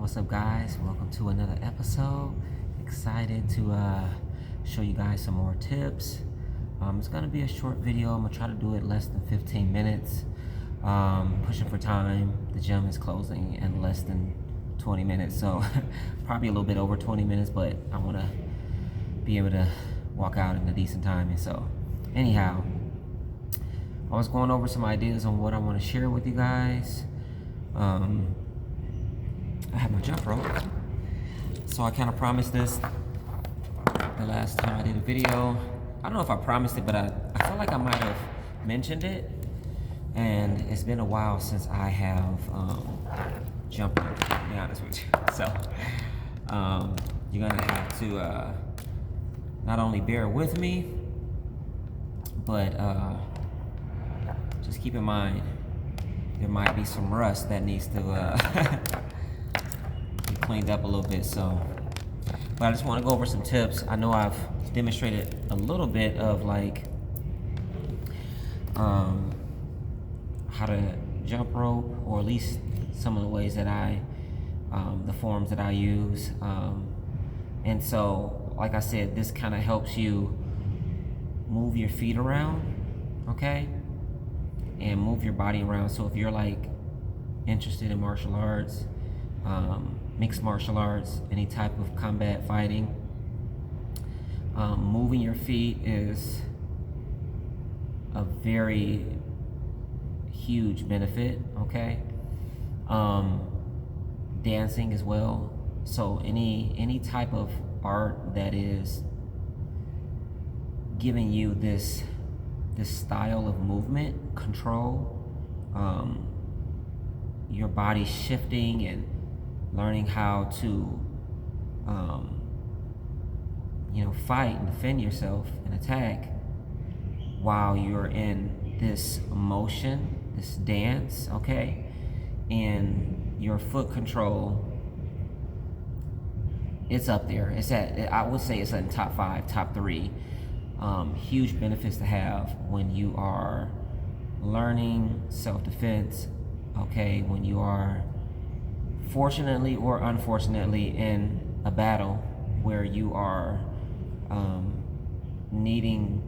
What's up, guys? Welcome to another episode. Excited to show you guys some more tips. It's gonna be a short video. I'm gonna try to do it less than 15 minutes. Pushing for time. The gym is closing in less than 20 minutes, so probably a little bit over 20 minutes, but I wanna be able to walk out in a decent time. And so, anyhow, I was going over some ideas on what I want to share with you guys. I have my jump rope, so I kind of promised this the last time I did a video. I don't know if I promised it, but I feel like I might have mentioned it, and it's been a while since I have jumped rope, to be honest with you. So you're gonna have to not only bear with me, but just keep in mind there might be some rust that needs to be cleaned up a little bit. So, but I just want to go over some tips. I know I've demonstrated a little bit of like how to jump rope, or at least some of the ways that the forms that I use. And so, like I said, this kind of helps you move your feet around, okay? And move your body around. So if you're like interested in martial arts, mixed martial arts, any type of combat fighting, moving your feet is a very huge benefit, okay? Dancing as well. So any type of art that is giving you this style of movement, control, your body shifting and learning how to fight and defend yourself and attack while you're in this motion, this dance, okay? And your foot control, it's up there. I would say it's in top 5, top 3. Huge benefits to have when you are learning self-defense, okay? When you are fortunately or unfortunately in a battle where you are needing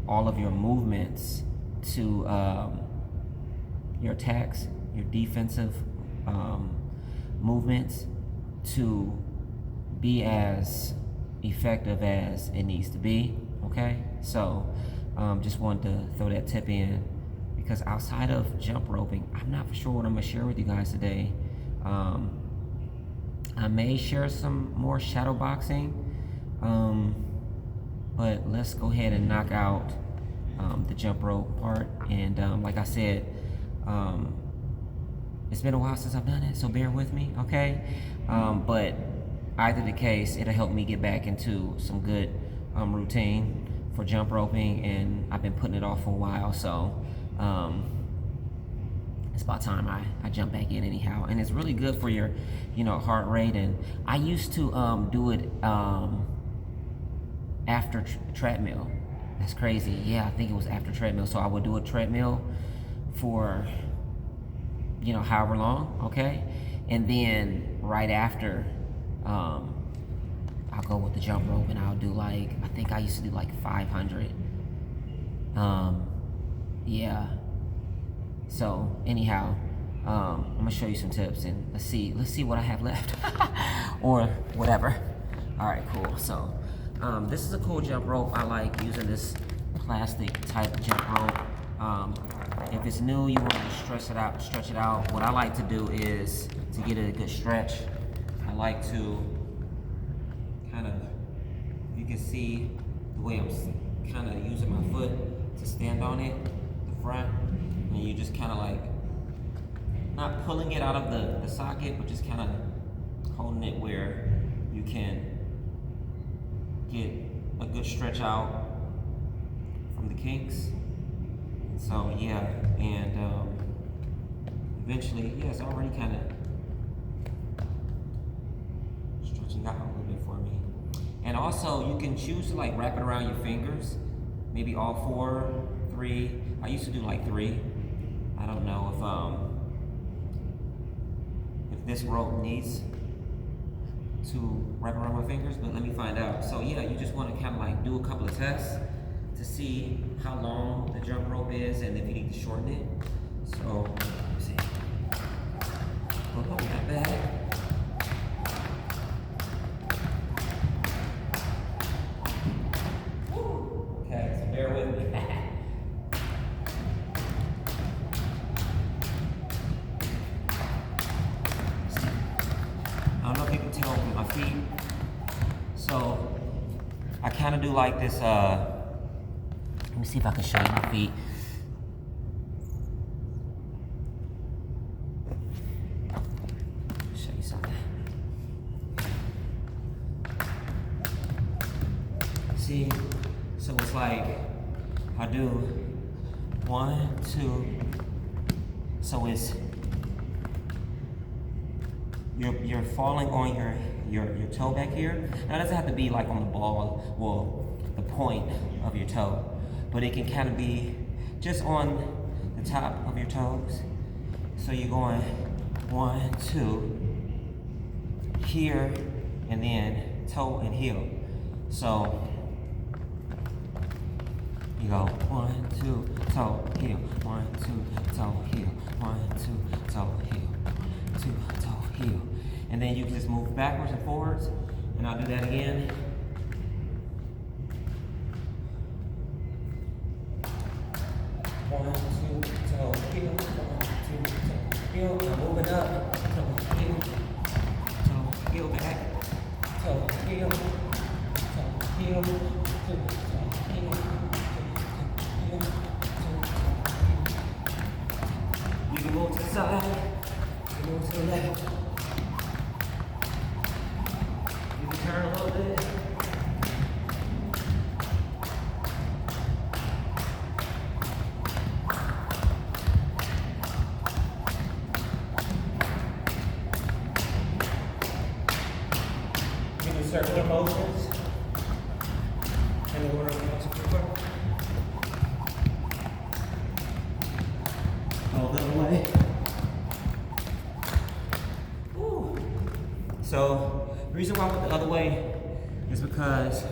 all of your movements to your attacks, your defensive movements to be as effective as it needs to be. Okay, so just wanted to throw that tip in, because outside of jump roping, I'm not for sure what I'm gonna share with you guys today. I may share some more shadow boxing, but let's go ahead and knock out the jump rope part. And like I said, it's been a while since I've done it, so bear with me, okay? But either the case, it'll help me get back into some good routine for jump roping, and I've been putting it off for a while, so it's about time I jump back in anyhow. And it's really good for your heart rate. And I used to do it after treadmill. That's crazy. Yeah, I think it was after treadmill. So I would do a treadmill for however long, okay? And then right after, I'll go with the jump rope, and I'll do I think I used to do 500. Yeah. So anyhow, I'm gonna show you some tips, and let's see what I have left, or whatever. All right, cool. So this is a cool jump rope. I like using this plastic type jump rope. If it's new, you want to stretch it out. What I like to do is, to get a good stretch, I like to you can see the way I'm kind of using my foot to stand on it, the front, and you just kind of not pulling it out of the socket, but just kind of holding it where you can get a good stretch out from the kinks. So yeah, and eventually, yeah, it's already kind of stretching out a little bit for me. And also, you can choose to wrap it around your fingers, maybe all 4, 3. I used to do 3. I don't know if this rope needs to wrap around my fingers, but let me find out. So yeah, you just want to kind of like do a couple of tests to see how long the jump rope is and if you need to shorten it. So let me see. Pull up that bag. Okay, so bear with me. I don't know if you can tell from my feet. So I kind of do like this, let me see if I can show you my feet. Show you something. See, so it's like I do 1, 2. So it's you're falling on your toe back here. Now it doesn't have to be like on the ball, well, the point of your toe, but it can kind of be just on the top of your toes. So you're going 1, 2 here, and then toe and heel. So you go 1, 2, toe, heel, 1, 2, toe, heel, 1, 2, toe, heel, 2, toe, heel. And then you can just move backwards and forwards, and I'll do that again. One, two, toe, heel, 1, 2, toe, heel. I'm moving up, toe, heel, back, toe, heel, 2, toe, heel, 2, heel. You can move to the side, you can move to the left. You can turn a little bit. You can do circular motions. And the order of motion quicker. All the other way. Woo. So the reason why I went the other way is because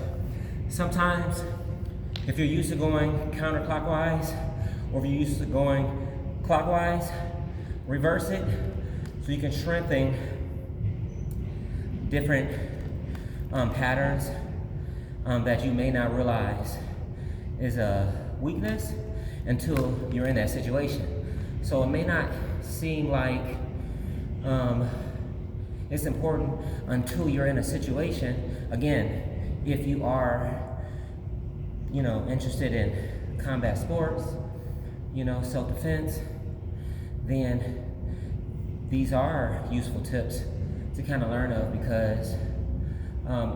sometimes if you're used to going counterclockwise, or if you're used to going clockwise, reverse it so you can strengthen different patterns that you may not realize is a weakness until you're in that situation. So it may not seem like it's important until you're in a situation. Again, if you are, interested in combat sports, self-defense, then these are useful tips to kind of learn of, because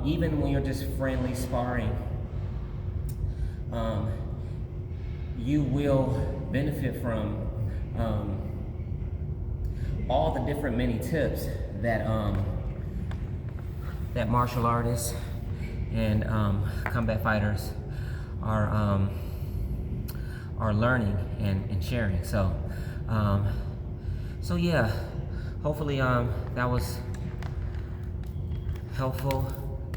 even when you're just friendly sparring, you will benefit from all the different many tips that that martial artists and combat fighters are learning and sharing. So yeah, hopefully that was helpful.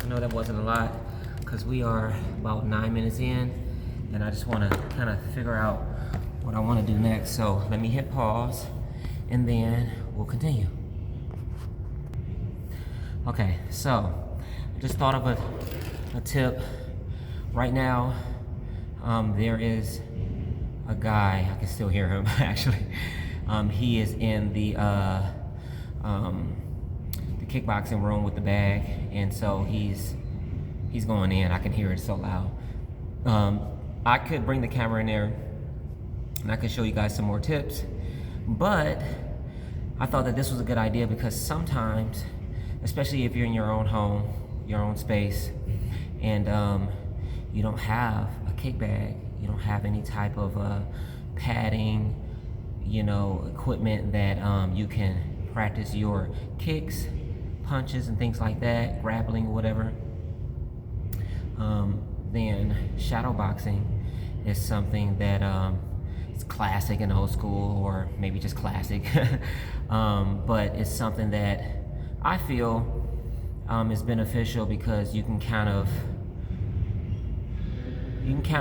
I know that wasn't a lot because we are about 9 minutes in, and I just want to kind of figure out what I want to do next. So let me hit pause, and then we'll continue. Okay, so I just thought of a tip. Right now, there is a guy, I can still hear him actually. He is in the kickboxing room with the bag, and so he's going in. I can hear it so loud. I could bring the camera in there and I could show you guys some more tips, but I thought that this was a good idea because sometimes, especially if you're in your own home, your own space, and you don't have a kick bag, you don't have any type of padding, equipment that you can practice your kicks, punches, and things like that, grappling or whatever, then shadow boxing is something that it's classic and old school, or maybe just classic, but it's something that I feel is beneficial because you can kind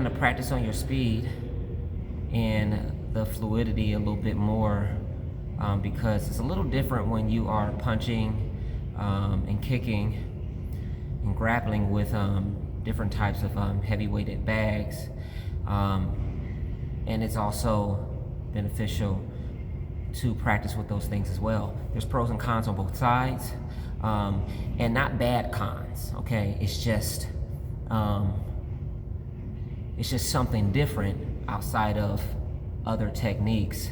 of practice on your speed and the fluidity a little bit more, because it's a little different when you are punching and kicking and grappling with different types of heavy-weighted bags, and it's also beneficial to practice with those things as well. There's pros and cons on both sides, and not bad cons. Okay, it's just something different outside of other techniques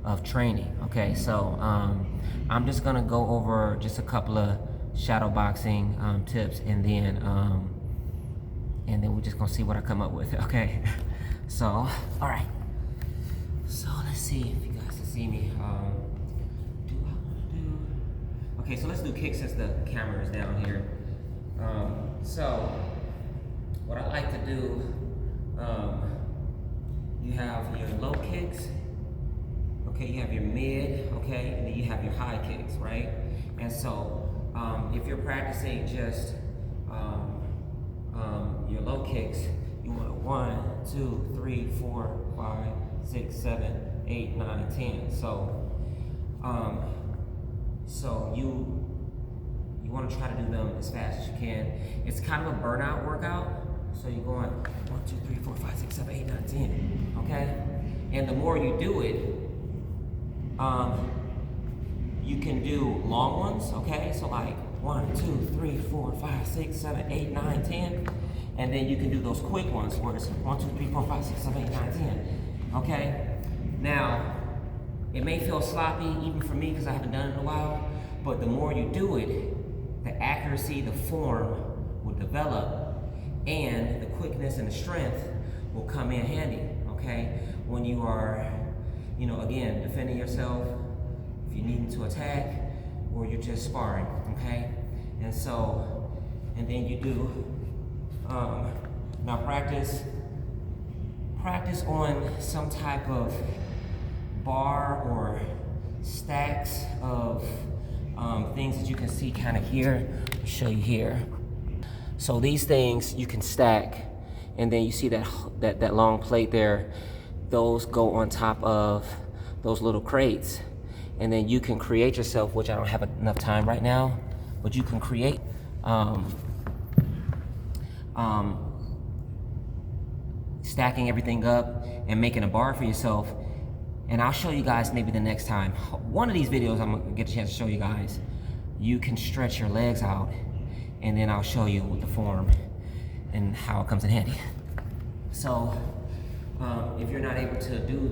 of training. Okay, so I'm just gonna go over just a couple of shadow boxing tips, and then we're just gonna see what I come up with. Okay, so all right, so let's see if you guys can see me. Okay, so let's do kicks since the camera is down here. So what I like to do, you have your low kicks, okay, you have your mid, okay, and then you have your high kicks, right? And so if you're practicing just your low kicks, you want 1, 2, 3, 4, 5, 6, 7, 8, 9, 10. So you want to try to do them as fast as you can. It's kind of a burnout workout. So you're going 1, 2, 3, 4, 5, 6, 7, 8, 9, 10. Okay? And the more you do it, you can do long ones, okay? So like 1, 2, 3, 4, 5, 6, 7, 8, 9, 10. And then you can do those quick ones where it's 1, 2, 3, 4, 5, 6, 7, 8, 9, 10. Okay? Now, it may feel sloppy even for me because I haven't done it in a while, but the more you do it, the accuracy, the form will develop, and the quickness and the strength will come in handy, okay? When you are, again, defending yourself, if you need to attack, or you're just sparring, okay? And then you do, now practice on some type of bar or stacks of things that you can see kind of here. I'll show you here. So these things you can stack, and then you see that long plate there. Those go on top of those little crates, and then you can create yourself, which I don't have enough time right now, but you can create stacking everything up and making a bar for yourself. And I'll show you guys maybe the next time. One of these videos I'm gonna get a chance to show you guys. You can stretch your legs out, and then I'll show you with the form and how it comes in handy. So if you're not able to do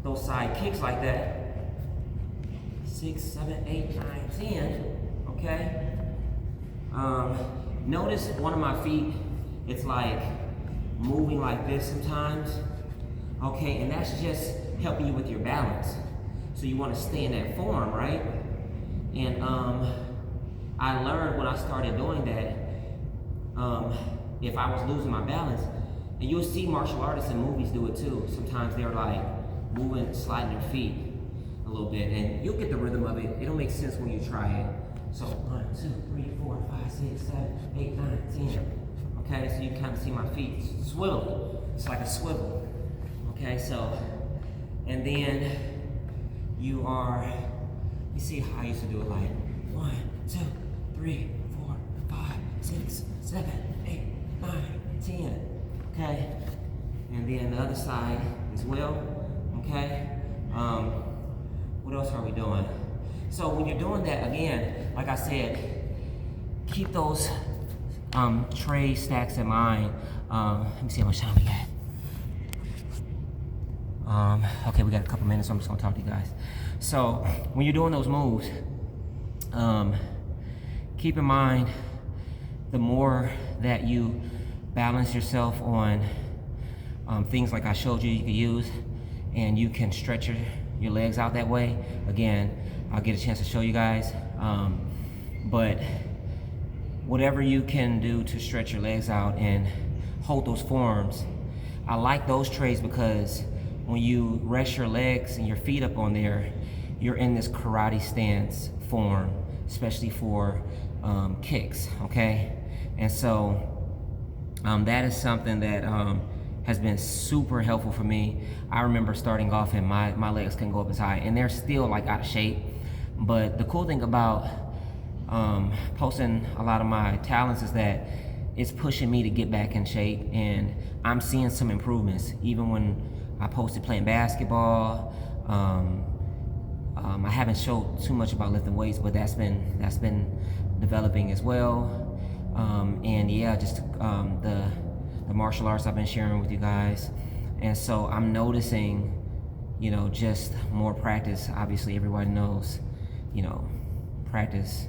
those side kicks like that, 6, 7, 8, 9, 10, okay? Notice one of my feet, it's like moving like this sometimes, okay? And that's just helping you with your balance. So you want to stay in that form, right? And I learned when I started doing that, if I was losing my balance, and you'll see martial artists in movies do it too. Sometimes they're like moving, sliding their feet a little bit, and you'll get the rhythm of it. It'll make sense when you try it. So 1, 2, 3, 4, 5, 6, 7, 8, 9, 10. Okay, so you kind of see my feet swivel. It's like a swivel. Okay, so, and then you see how I used to do it, like 1, 2, 3, 4, 5, 6, 7, 8, 9, 10. Okay, and then the other side as well. Okay, what else are we doing? So when you're doing that, again, like I said, keep those tray stacks in mind. Let me see how much time we got. Okay, we got a couple minutes, so I'm just gonna talk to you guys. So when you're doing those moves, keep in mind, the more that you balance yourself on things like I showed you can use, and you can stretch your legs out that way. Again, I'll get a chance to show you guys, but whatever you can do to stretch your legs out and hold those forms. I like those trays because when you rest your legs and your feet up on there, you're in this karate stance form, especially for kicks, okay? And so that is something that has been super helpful for me. I remember starting off and my legs couldn't go up as high, and they're still like out of shape. But the cool thing about posting a lot of my talents is that it's pushing me to get back in shape, and I'm seeing some improvements. Even when I posted playing basketball, I haven't showed too much about lifting weights, but that's been developing as well. And yeah, just the martial arts I've been sharing with you guys. And so I'm noticing, you know, just more practice. Obviously, everybody knows, you know, practice,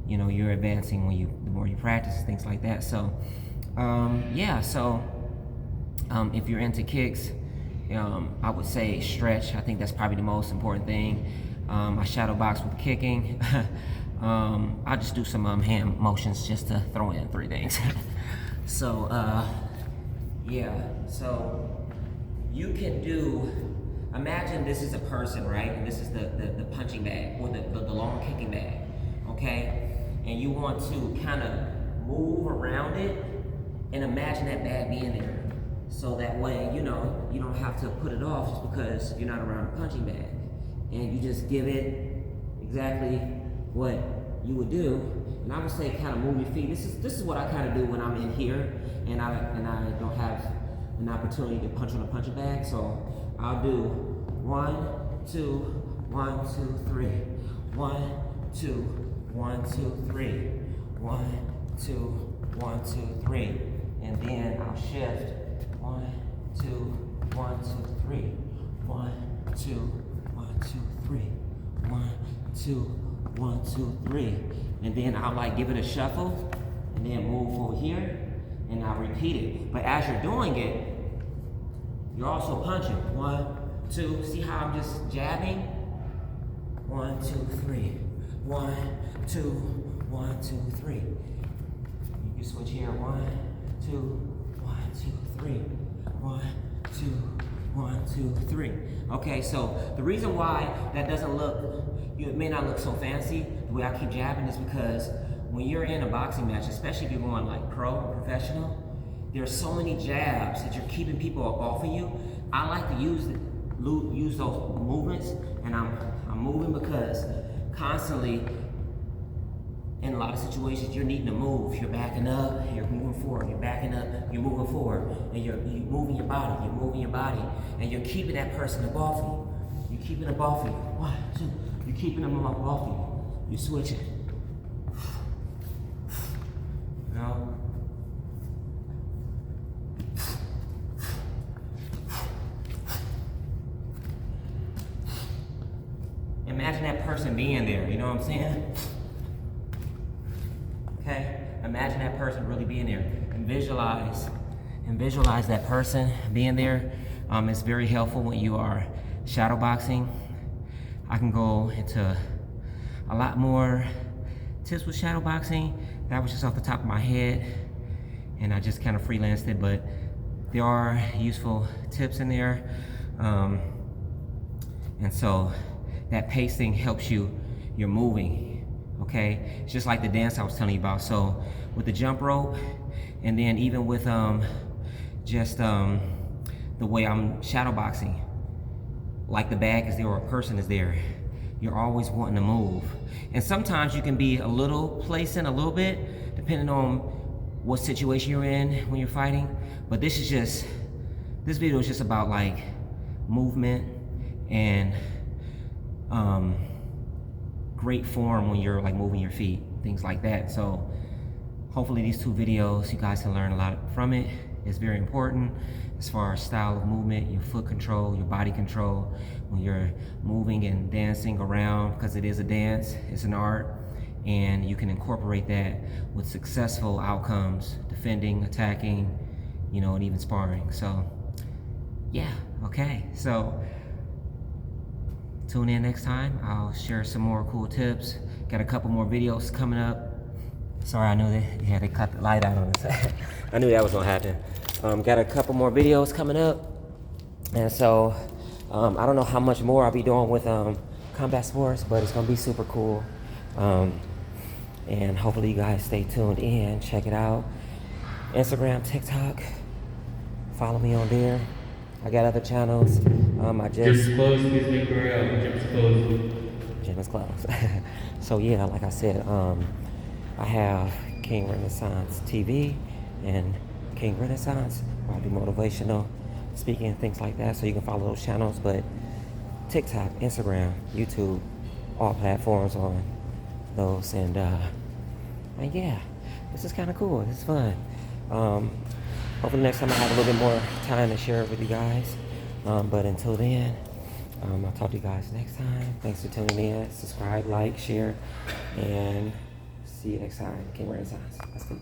you know, you're advancing when the more you practice, things like that. So yeah, so if you're into kicks, I would say stretch. I think that's probably the most important thing. I shadow box with kicking. I'll just do some hand motions just to throw in 3 things. So yeah, so you can do, imagine this is a person, right? And this is the punching bag, or the long kicking bag, okay? And you want to kind of move around it and imagine that bag being there. So that way, you know, you don't have to put it off just because you're not around a punching bag. And you just give it exactly what you would do. And I would say kind of move your feet. This is what I kind of do when I'm in here and I don't have an opportunity to punch on a punching bag. So I'll do 1, 2, 1, 2, 3. 1, 2, 1, 2, 3. 1, 2, 1, 2, 3. And then I'll shift. 1, 2, 1, 2, 3. 1, 2, 1, 2, 3. 1, 2, 1, 2, 3. And then I'll like give it a shuffle and then move over here and I'll repeat it. But as you're doing it, you're also punching. 1, 2, see how I'm just jabbing? 1, 2, 3. 1, 2, 1, 2, 3. You switch here. 1, 2, 1, 2, 3. 1, 2, 1, 2, 3. Okay, so the reason why that doesn't look, it may not look so fancy, the way I keep jabbing, is because when you're in a boxing match, especially if you're going like pro or professional, there's so many jabs that you're keeping people off of you. I like to use those movements, and I'm moving because constantly in a lot of situations you're needing to move. You're backing up, you're moving forward, you're backing up, you're moving forward, and you're moving your body, and you're keeping that person up off you. You're keeping them off you. 1, 2, you're keeping them up off you. You're switching. You know? Imagine that person being there, you know what I'm saying? Okay? Imagine that person really being there. And visualize that person being there. It's very helpful when you are shadow boxing. I can go into a lot more tips with shadow boxing. That was just off the top of my head, and I just kind of freelanced it, but there are useful tips in there. And so that pacing helps you're moving, okay? It's just like the dance I was telling you about. So with the jump rope, and then even with just the way I'm shadow boxing, like the bag is there or a person is there, you're always wanting to move. And sometimes you can be a little placing a little bit, depending on what situation you're in when you're fighting. But this video is just about like movement and great form when you're like moving your feet, things like that. So hopefully these 2 videos, you guys can learn a lot from it. It's very important as far as style of movement, your foot control, your body control, when you're moving and dancing around, because it is a dance, it's an art, and you can incorporate that with successful outcomes, defending, attacking, you know, and even sparring. So yeah, okay, so tune in next time. I'll share some more cool tips. Got a couple more videos coming up. Sorry, I knew they cut the light out on this. I knew that was gonna happen. Got a couple more videos coming up, and so I don't know how much more I'll be doing with combat sports, but it's gonna be super cool. And hopefully you guys stay tuned in. Check it out. Instagram, TikTok. Follow me on there. I got other channels. I just Gym is closed. Please make your way out. Gym is closed. Gym is closed. So yeah, like I said, I have King Renaissance TV and King Renaissance, where I do motivational speaking, things like that. So you can follow those channels. But TikTok, Instagram, YouTube, all platforms on those. And yeah, this is kind of cool. This is fun. Hopefully next time I have a little bit more time to share it with you guys. But until then, I'll talk to you guys next time. Thanks for tuning in. Subscribe, like, share, and see you next time. King Renaissance. Let's go.